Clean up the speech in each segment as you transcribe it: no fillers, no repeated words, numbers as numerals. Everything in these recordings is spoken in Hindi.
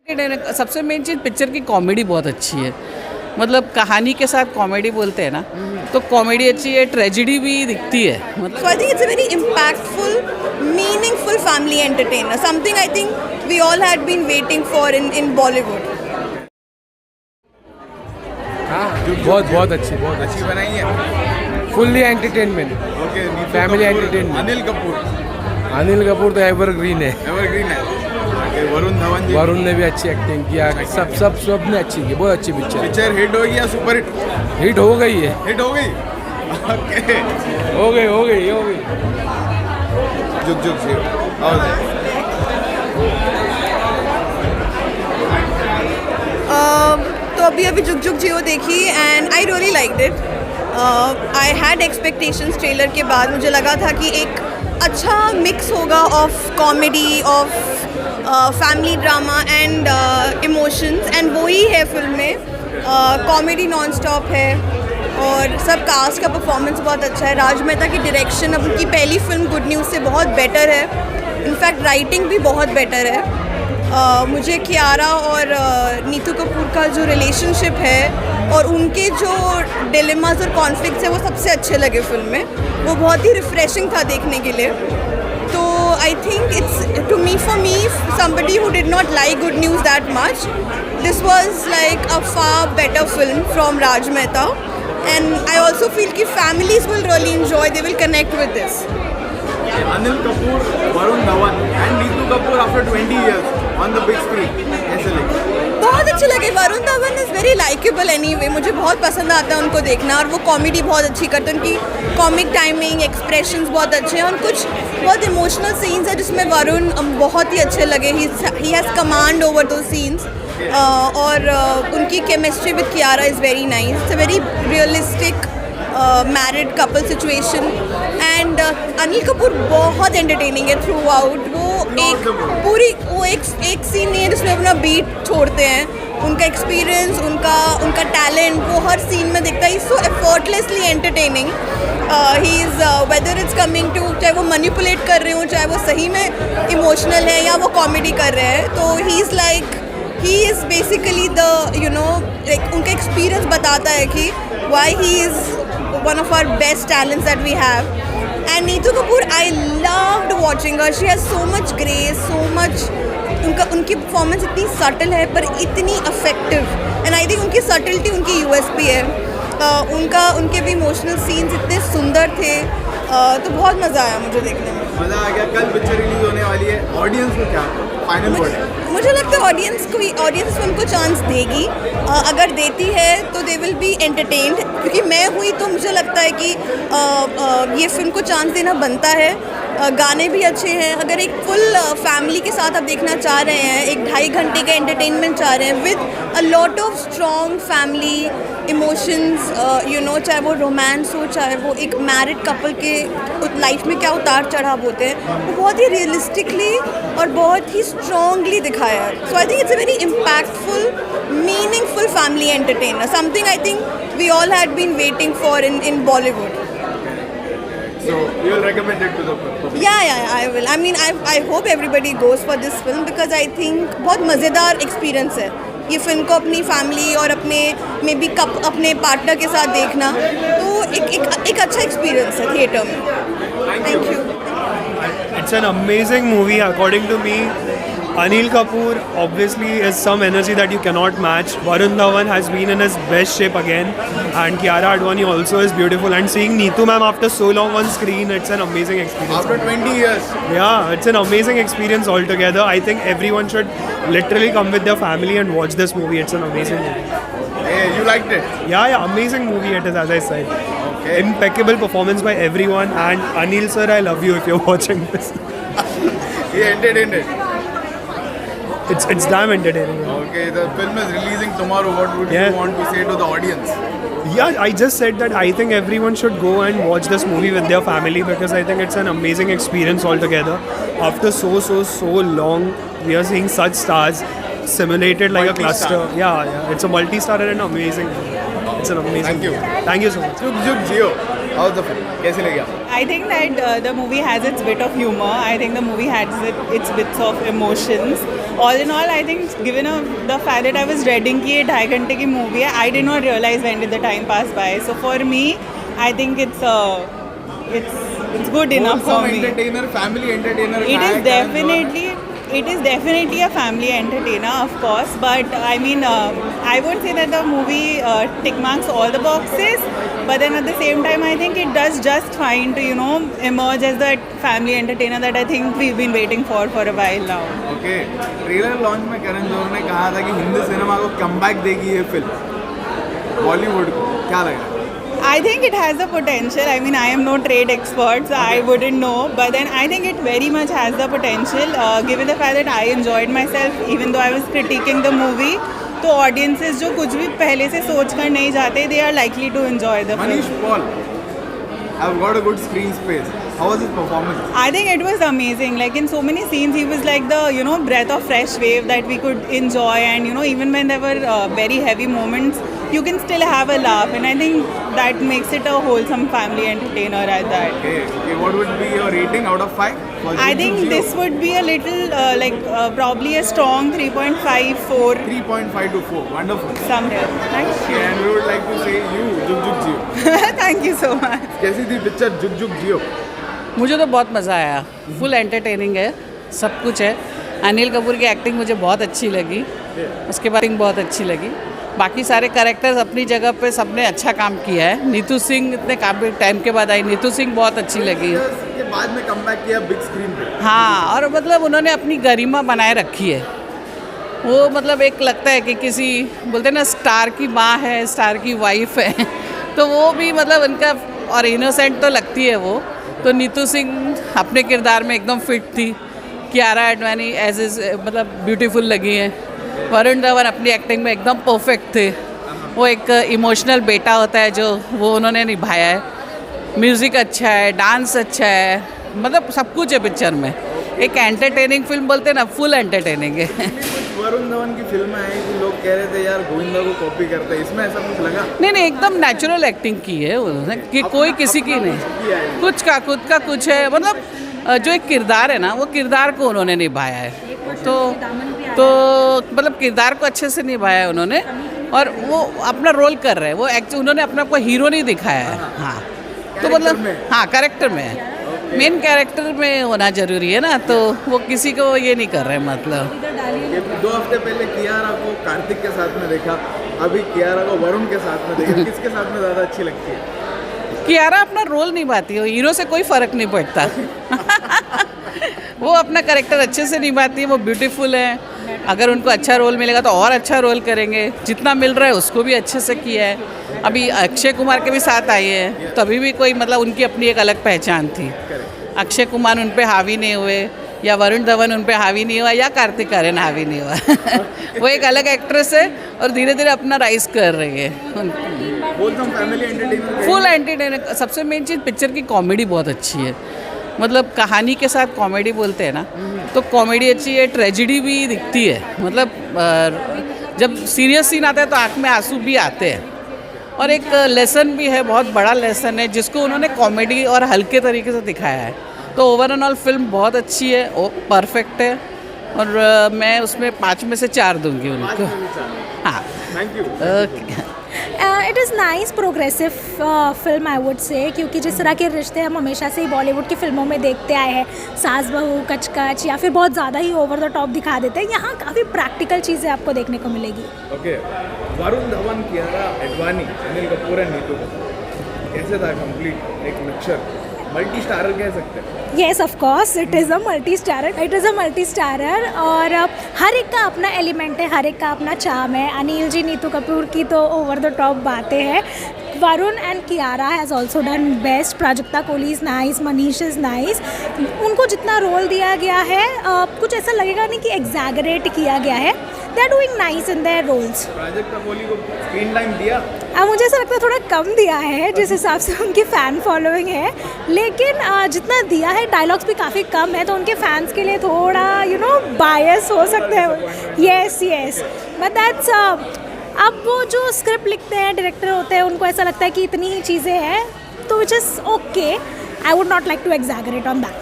सबसे मेन चीज़ पिक्चर की कॉमेडी बहुत अच्छी है। मतलब कहानी के साथ कॉमेडी बोलते हैं ना, तो कॉमेडी अच्छी है, ट्रेजेडी भी दिखती है। मतलब So I think it's a very impactful, meaningful family entertainer. Something I think we all had been waiting for in Bollywood. हाँ बहुत अच्छी बनाई है। Fully entertainment, okay, family entertainment. Anil Kapoor तो एवरग्रीन है। एवरग्रीन है। ओके, वरुण ने भी अच्छी एक्टिंग किया, सब ने अच्छी की, बहुत अच्छी पिक्चर हिट होगी या सुपर हिट हो गई है। हिट हो गई। ओके, हो गई। जुग से तो अभी जुग जुग जियो देखी and I really liked it. I had expectations trailer के बाद. मुझे लगा था कि एक अच्छा मिक्स होगा of comedy, of family drama and emotions, and वही है फिल्म में. कॉमेडी नॉन स्टॉप है और सब कास्ट का परफॉर्मेंस बहुत अच्छा है. राज मेहता की डायरेक्शन अब उनकी पहली फिल्म गुड न्यूज़ से बहुत बेटर है. इनफैक्ट राइटिंग भी बहुत बेटर है. मुझे कियारा और नीतू कपूर का जो रिलेशनशिप है और उनके जो डिलेमास और कॉन्फ्लिक्ट्स है वो सबसे अच्छे लगे फिल्म में. वो बहुत ही रिफ्रेशिंग था देखने के लिए. तो I think it's to me, for me, somebody who did not like Good News that much, this was like a far better film from Raj Mehta, and I also feel कि families will really enjoy, they will connect with this. Anil Kapoor, Varun Dhawan and Neetu Kapoor after 20 years on the big screen, कैसे लगे? बहुत अच्छे लगे. Varun Dhawan is very likeable anyway. मुझे बहुत पसंद आता है उनको देखना, और वो कॉमेडी बहुत अच्छी करते हैं. उनकी कॉमिक टाइमिंग, एक्सप्रेशंस बहुत अच्छे हैं, और कुछ बहुत इमोशनल सीन्स हैं जिसमें वरुण बहुत ही अच्छे लगे. ही हैज़ कमांड ओवर दो सीन्स. और उनकी chemistry with Kiara is very nice. It's a very realistic married couple situation. And Anil Kapoor बहुत एंटरटेनिंग है थ्रू आउट. वो एक सीन नहीं है जिसमें अपना बीट छोड़ते हैं. उनका एक्सपीरियंस, उनका टैलेंट, वो हर सीन में दिखता है. So effortlessly entertaining. He is whether it's coming to, चाहे वो मैनिपुलेट कर रहे हो, चाहे वो सही में इमोशनल है या वो कॉमेडी कर रहे हैं, तो ही इज़ बेसिकली लाइक उनका एक्सपीरियंस बताता है कि why he is one of our best talents that we have. And Neetu Kapoor, I loved watching her. She has so much grace, so much. उनकी परफॉर्मेंस इतनी सटल है पर इतनी अफेक्टिव. एंड आई थिंक उनकी सटलिटी उनकी USP है. उनके भी इमोशनल सीन्स इतने सुंदर थे. तो बहुत मज़ा आया मुझे देखने में. मज़ा आ गया. कल पिक्चर रिलीज होने वाली है. ऑडियंस को क्या फाइनल वर्ड है? मुझे लगता है ऑडियंस फिल्म को चांस देगी. अगर देती है तो दे विल बी एंटरटेन्ड. क्योंकि मैं हुई तो मुझे लगता है कि ये फिल्म को चांस देना बनता है. गाने भी अच्छे हैं. अगर एक फुल फैमिली के साथ आप देखना चाह रहे हैं, एक 2.5 घंटे का एंटरटेनमेंट चाह रहे हैं with a lot of strong family emotions, चाहे वो रोमांस हो, चाहे वो एक मैरिड कपल के लाइफ में क्या उतार चढ़ाव होते हैं, वो बहुत ही रियलिस्टिकली और बहुत ही स्ट्रॉन्गली दिखाया है. So I think it's a very impactful, meaningful family entertainer. Something I think we all had been waiting for in Bollywood. So you will recommend it to the public? Yeah, I will. I mean, I hope everybody goes for this film because I think बहुत मज़ेदार एक्सपीरियंस है ये फिल्म को अपनी फैमिली और अपने पार्टनर के साथ देखना. तो एक अच्छा एक्सपीरियंस है थिएटर में. Thank you. It's an amazing movie according to me. Anil Kapoor obviously is some energy that you cannot match. Varun Dhawan has been in his best shape again, and Kiara Advani also is beautiful. And seeing Neetu ma'am after so long on screen, it's an amazing experience. After 20 years. Yeah, it's an amazing experience altogether. I think everyone should literally come with their family and watch this movie. It's an amazing movie. Hey, you liked it? Yeah, amazing movie it is, as I said. Okay. Impeccable performance by everyone, and Anil sir, I love you if you're watching this. He entertained it. It's damn entertaining. Okay, the film is releasing tomorrow. What would you want to say to the audience? Yeah, I just said that I think everyone should go and watch this movie with their family because I think it's an amazing experience altogether. After so long, we are seeing such stars simulated like a cluster. Yeah, it's a multi-star and an amazing. It's an amazing. Thank you. Thank you so much. Jug Jug Jio. How the film कैसी लगी आपको? I think that the movie has its bit of humor. I think the movie has its bits of emotions. All in all, I think given the fact that I was dreading कि ये 2.5 घंटे की movie है, I did not realize when did the time pass by. So for me, I think it's good enough for me. Entertainer, family entertainer. It is definitely a family entertainer, of course, but I mean, I won't say that the movie tick marks all the boxes, but then at the same time, I think it does just fine to, emerge as that family entertainer that I think we've been waiting for a while now. Okay. Trailer launch में करण जौहर ने कहा था कि हिंदी सिनेमा को कमबैक देगी ये फिल्म बॉलीवुड को, क्या लग रहा है? I think it has the potential. I mean, I am no trade expert, so I wouldn't know. But then I think it very much has the potential, given the fact that I enjoyed myself, even though I was critiquing the movie. तो audiences जो कुछ भी पहले से सोच कर नहीं जाते, they are likely to enjoy the film. Manish Paul have got a good screen space. How was his performance? I think it was amazing. Like in so many scenes, he was like the breath of fresh wave that we could enjoy, and even when there were very heavy moments, you can still have a laugh, and I think that makes it a wholesome family entertainer at that. Okay. What would be your rating out of 5? I think this would be a little probably a strong 3.5, 4. 3.5 to 4. Wonderful. Somewhere. Thank you. And we would like to say you, Jug Jug Jio. Thank you so much. कैसी थी पिक्चर जुग जुग जियो? मुझे तो बहुत मज़ा आया, फुल एंटरटेनिंग है, सब कुछ है। अनिल कपूर की एक्टिंग मुझे बहुत अच्छी लगी, उसके बाद बहुत अच्छी लगी। बाकी सारे कैरेक्टर्स अपनी जगह पे सबने अच्छा काम किया है। नीतू सिंह इतने काफ़ी टाइम के बाद आई, नीतू सिंह बहुत अच्छी लगी है। के बाद में कमबैक किया बिग स्क्रीन पे। हाँ, और मतलब उन्होंने अपनी गरिमा बनाए रखी है। वो मतलब एक लगता है कि किसी बोलते हैं ना स्टार की माँ है, स्टार की वाइफ है, तो वो भी मतलब उनका और इनोसेंट तो लगती है वो। तो नीतू सिंह अपने किरदार में एकदम फिट थी। कियारा आडवाणी एज इज मतलब ब्यूटीफुल लगी है। वरुण धवन अपनी एक्टिंग में एकदम परफेक्ट थे। वो एक इमोशनल बेटा होता है जो वो उन्होंने निभाया है। म्यूज़िक अच्छा है, डांस अच्छा है, मतलब सब कुछ है पिक्चर में। एक एंटरटेनिंग फिल्म बोलते हैं ना, फुल एंटरटेनिंग है। वरुण धवन की फिल्म आई कि लोग कह रहे थे यार गोविंदा को कॉपी करते हैं, इसमें ऐसा कुछ लगा? नहीं, एकदम नेचुरल एक्टिंग की है उन्होंने, कि कोई किसी की नहीं, कुछ का खुद का कुछ है। मतलब जो एक किरदार है ना, वो किरदार को उन्होंने निभाया है। तो मतलब किरदार को अच्छे से निभाया है उन्होंने, और वो अपना रोल कर रहे हैं। वो एक्चुअली उन्होंने अपने आप को हीरो नहीं दिखाया है। हाँ, तो मतलब हाँ, कैरेक्टर में है, मेन कैरेक्टर में होना जरूरी है ना, तो वो किसी को ये नहीं कर रहे हैं। मतलब 2 हफ्ते पहले कियारा को कार्तिक के साथ में देखा, अभी कियारा को वरुण के साथ में देखा, किसके साथ में ज़्यादा अच्छी लगती है? कियारा अपना रोल निभाती है, हीरो से कोई फ़र्क नहीं पड़ता। वो अपना कैरेक्टर अच्छे से निभाती है, वो ब्यूटीफुल है। अगर उनको अच्छा रोल मिलेगा तो और अच्छा रोल करेंगे। जितना मिल रहा है उसको भी अच्छे से किया है। अभी अक्षय कुमार के भी साथ आई है, तभी भी कोई मतलब उनकी अपनी एक अलग पहचान थी। अक्षय कुमार उन पे हावी नहीं हुए, या वरुण धवन उन पे हावी नहीं हुआ, या कार्तिक आर्यन हावी नहीं हुआ। वो एक अलग एक्ट्रेस है और धीरे धीरे अपना राइज कर रही है। Full entertainer. सबसे मेन चीज़ पिक्चर की कॉमेडी बहुत अच्छी है। मतलब कहानी के साथ कॉमेडी बोलते हैं ना, तो कॉमेडी अच्छी है, ट्रेजिडी भी दिखती है। मतलब जब सीरियस सीन आता है तो आँख में आंसू भी आते हैं। और एक लेसन भी है, बहुत बड़ा लेसन है, जिसको उन्होंने कॉमेडी और हल्के तरीके से दिखाया है। तो ओवरऑल फिल्म बहुत अच्छी है, वो परफेक्ट है, और मैं उसमें 5 में से 4 दूंगी उनको। हाँ, thank you. Okay. It is nice progressive film I would say, क्योंकि जिस तरह के रिश्ते हम हमेशा से ही बॉलीवुड की फिल्मों में देखते आए हैं, सास बहू, कचकच, या फिर बहुत ज़्यादा ही ओवर द टॉप दिखा देते हैं, यहाँ काफ़ी प्रैक्टिकल चीज़ें आपको देखने को मिलेगी। ओके, वरुण धवन, कियारा आडवाणी, अनिल कपूर एंड नीतू कपूर, कैसे था कंप्लीट एक मिक्सचर? मल्टी स्टारर कह सकते हैं। Yes, of course it is a multi starrer, और हर एक का अपना एलिमेंट है, हर एक का अपना चार्म है। अनिल जी, नीतू कपूर की तो ओवर द टॉप बातें हैं। Varun and Kiara has also done best. Prajakta Kohli is nice, Manish is nice. उनको जितना रोल दिया गया है, कुछ ऐसा लगेगा नहीं कि एग्जैगरेट किया गया है। They are doing nice in their roles. Prajakta Kohli को स्क्रीन टाइम दिया? मुझे ऐसा लगता है थोड़ा कम दिया है, जिस हिसाब से उनकी फ़ैन फॉलोइंग है, लेकिन जितना दिया है, डायलॉग्स भी काफ़ी कम है, तो उनके फैंस के लिए थोड़ा बायस हो सकते हैं। येस, बट दैट्स अब वो जो स्क्रिप्ट लिखते हैं, डायरेक्टर होते हैं, उनको ऐसा लगता है कि इतनी ही चीज़ें हैं, तो which is okay. I would not like to exaggerate on that.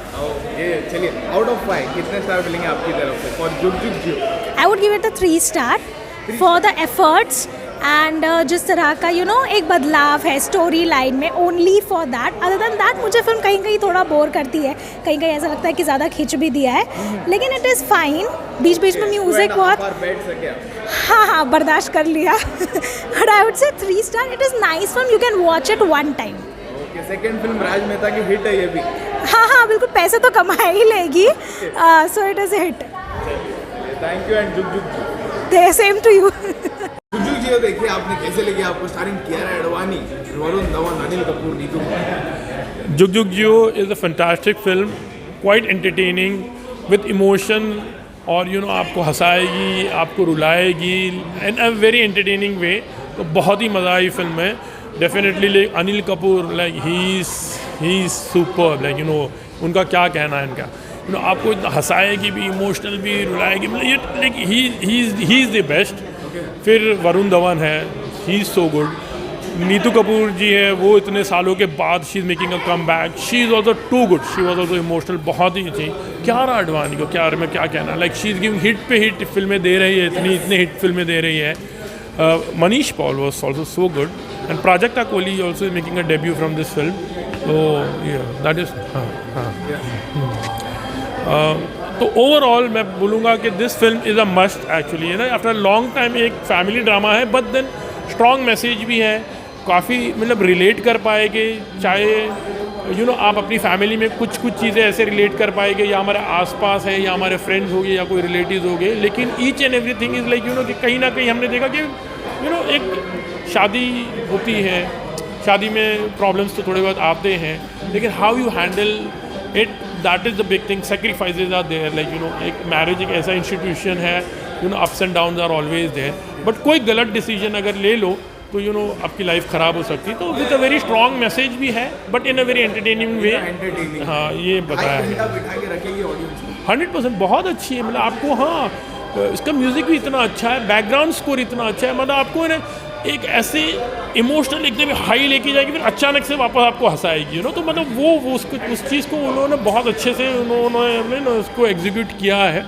ये चलिए आउट ऑफ 5 कितने स्टार मिलेंगे आपकी तरफ से फॉर जुग जुग जियो? I would give it a 3 star for the efforts and जिस तरह का एक बदलाव है स्टोरी लाइन में, only for that. Other than that मुझे फिल्म कहीं कहीं थोड़ा बोर करती है, कहीं कहीं ऐसा लगता है कि ज़्यादा खींच भी दिया है, लेकिन इट इज़ फाइन. बीच बीच में म्यूज़िक बहुत बैठ सके आप? हाँ बर्दाश्त कर लिया. But I would say 3 star. It is nice film. You can watch it one time. Okay, second film Raj Mehta की हिट है ये भी. हाँ बिल्कुल, पैसे तो कमा ही लेगी. So it is a hit. Thank you and जुग जुग जियो. Same to you. जुग जुग जियो देखिए आपने, कैसे लगी आपको? Starring Kiara Advani, Varun Dhawan, Anil Kapoor, Neetu Kapoor. Jug Jug Jio is a fantastic film, quite entertaining, with emotion और आपको हंसाएगी, आपको रुलाएगी in a very entertaining way. तो बहुत ही मज़ा आई फिल्म में. Definitely Anil Kapoor like he is superb, like उनका क्या कहना है इनका. आपको इतना हंसाएगी भी, इमोशनल भी, रुलाएगी, मतलब like he is the best. फिर वरुण धवन है, he is so good. Neetu Kapoor ji है, वो इतने सालों के बाद she is making a comeback. She is also too good, she was also emotional, बहुत ही अच्छी. कियारा आडवाणी को क्या में क्या कहना, like she is giving hit पे हिट फिल्में दे रही है, इतने हिट फिल्में दे रही है. Manish Paul was also so good, and Prajakta Kohli also is making a debut from this film. So yeah, that is. तो ओवरऑल मैं बोलूँगा कि this film is a must actually, after a long time. एक फैमिली ड्रामा है, बट देन स्ट्रॉन्ग मैसेज भी है, काफ़ी मतलब रिलेट कर पाएंगे. चाहे आप अपनी फैमिली में कुछ चीज़ें ऐसे रिलेट कर पाएंगे, या हमारे आसपास है, या हमारे फ्रेंड्स हो गए, या कोई रिलेटिव्स हो गए, लेकिन each and everything is like कि कहीं ना कहीं हमने देखा कि एक शादी होती है, शादी में प्रॉब्लम्स तो थोड़े बहुत आते हैं, लेकिन how you handle it, that is the big thing. Sacrifices are there, like एक मैरिज एक ऐसा इंस्टीट्यूशन है, ups and downs are always there. But कोई गलत डिसीजन अगर ले लो तो आपकी लाइफ ख़राब हो सकती है. तो with a very strong message भी है, but in a very entertaining way. हाँ, ये बताया है 100%. बहुत अच्छी है, मतलब आपको. हाँ, इसका म्यूज़िक भी इतना अच्छा है, बैकग्राउंड स्कोर इतना अच्छा है, मतलब आपको एक ऐसे इमोशनल एकदम हाई लेके जाएगी, फिर अचानक से वापस आपको हंसाएगी. तो मतलब वो उस चीज़ को उन्होंने बहुत अच्छे से उन्होंने उसको एग्जीक्यूट किया है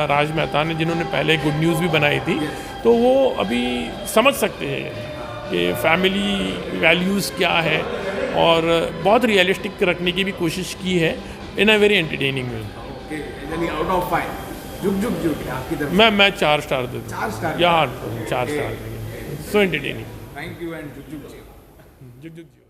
राज मेहता ने, जिन्होंने पहले गुड न्यूज़ भी बनाई थी. तो वो अभी समझ सकते हैं कि फैमिली वैल्यूज़ क्या है, और बहुत रियलिस्टिक रखने की भी कोशिश की है in a very entertaining way. Out of 5 Jug जुग जियो आपकी तरफ? मैं 4 स्टार दे दूँ. 4 स्टार? या 4 star. So entertaining. Thank you and जुग जुग जियो. जुग जुग जियो.